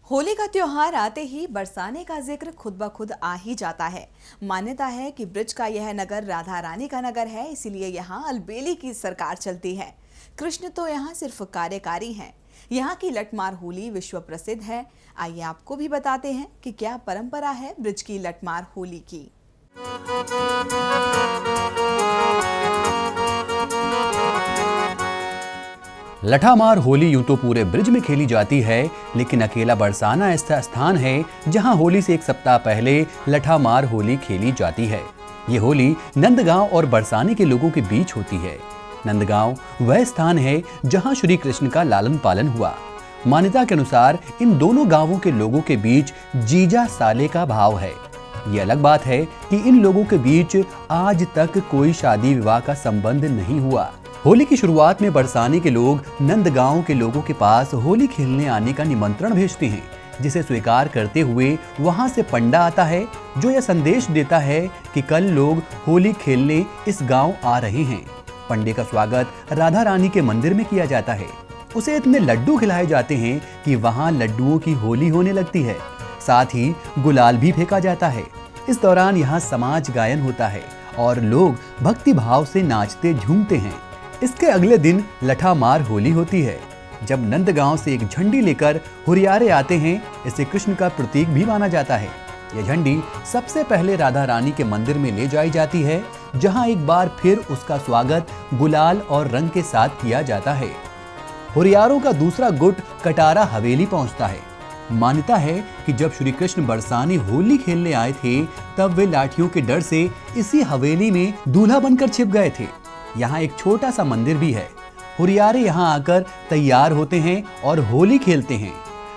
होली का त्योहार आते ही बरसाने का जिक्र खुद ब खुद आ ही जाता है। मान्यता है कि ब्रज का यह नगर राधा रानी का नगर है, इसीलिए यहाँ अलबेली की सरकार चलती है। कृष्ण तो यहाँ सिर्फ कार्यकारी हैं। यहाँ की लठमार होली विश्व प्रसिद्ध है। आइए आपको भी बताते हैं कि क्या परंपरा है ब्रज की लठमार होली की। लठामार होली यूं तो पूरे ब्रिज में खेली जाती है, लेकिन अकेला बरसाना ऐसा स्थान है जहां होली से एक सप्ताह पहले लठामार होली खेली जाती है। ये होली नंदगांव और बरसाने के लोगों के बीच होती है। नंदगांव वह स्थान है जहां श्री कृष्ण का लालन पालन हुआ। मान्यता के अनुसार इन दोनों गांवों के लोगों के बीच जीजा साले का भाव है। ये अलग बात है कि इन लोगों के बीच आज तक कोई शादी विवाह का संबंध नहीं हुआ। होली की शुरुआत में बरसाने के लोग नंदगांव के लोगों के पास होली खेलने आने का निमंत्रण भेजते हैं, जिसे स्वीकार करते हुए वहां से पंडा आता है जो यह संदेश देता है कि कल लोग होली खेलने इस गांव आ रहे हैं। पंडे का स्वागत राधा रानी के मंदिर में किया जाता है। उसे इतने लड्डू खिलाए जाते हैं कि वहां लड्डुओं की होली होने लगती है। साथ ही गुलाल भी फेंका जाता है। इस दौरान यहाँ समाज गायन होता है और लोग भक्ति भाव से नाचते झूमते हैं। इसके अगले दिन लठामार होली होती है, जब नंदगांव से एक झंडी लेकर हुरियारे आते हैं। इसे कृष्ण का प्रतीक भी माना जाता है। यह झंडी सबसे पहले राधा रानी के मंदिर में ले जाई जाती है, जहां एक बार फिर उसका स्वागत गुलाल और रंग के साथ किया जाता है। हुरियारों का दूसरा गुट कटारा हवेली पहुंचता है। मान्यता है कि जब श्री कृष्ण बरसाने होली खेलने आए थे, तब वे लाठियों के डर से इसी हवेली में दूल्हा बनकर छिप गए थे। यहाँ एक छोटा सा मंदिर भी है। हुरियारे यहाँ आकर तैयार होते हैं और होली खेलते हैं।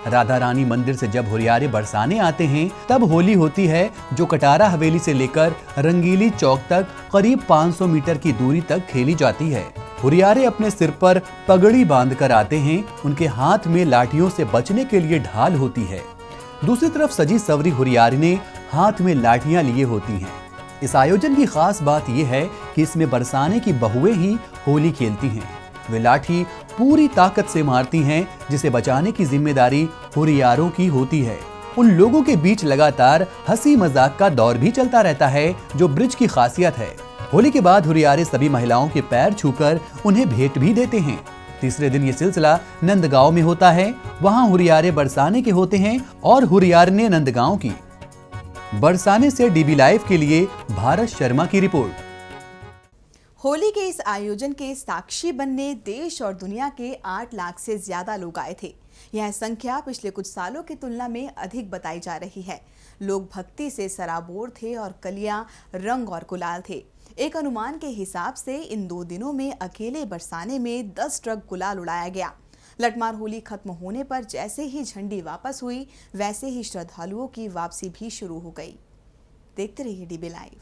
राधा रानी मंदिर से जब हुरियारे बरसाने आते हैं, तब होली होती है, जो कटारा हवेली से लेकर रंगीली चौक तक करीब 500 मीटर की दूरी तक खेली जाती है। हुरियारे अपने सिर पर पगड़ी बांधकर आते हैं। उनके हाथ में लाठियों से बचने के लिए ढाल होती है। दूसरी तरफ सजी सवरी हुरियारी ने हाथ में लाठियां लिए होती हैं। इस आयोजन की खास बात यह है कि इसमें बरसाने की बहुएं ही होली खेलती हैं। वे लाठी पूरी ताकत से मारती हैं, जिसे बचाने की जिम्मेदारी हुरियारों की होती है। उन लोगों के बीच लगातार हंसी मजाक का दौर भी चलता रहता है, जो ब्रिज की खासियत है। होली के बाद हुरियारे सभी महिलाओं के पैर छूकर उन्हें भेंट भी देते हैं। तीसरे दिन ये सिलसिला नंदगांव में होता है। वहां हुरियारे बरसाने के होते हैं और हुरियारे ने नंदगांव की। बरसाने से डीबी लाइव के लिए भारत शर्मा की रिपोर्ट। होली के इस आयोजन के साक्षी बनने देश और दुनिया के 8 लाख से ज्यादा लोग आए थे। यह संख्या पिछले कुछ सालों की तुलना में अधिक बताई जा रही है। लोग भक्ति से सराबोर थे और कलियां रंग और गुलाल थे। एक अनुमान के हिसाब से इन 2 दिनों में अकेले बरसाने में 10 ट्रक गुलाल उड़ाया गया। लठमार होली खत्म होने पर जैसे ही झंडी वापस हुई, वैसे ही श्रद्धालुओं की वापसी भी शुरू हो गई। देखते रहिए डीबी लाइव।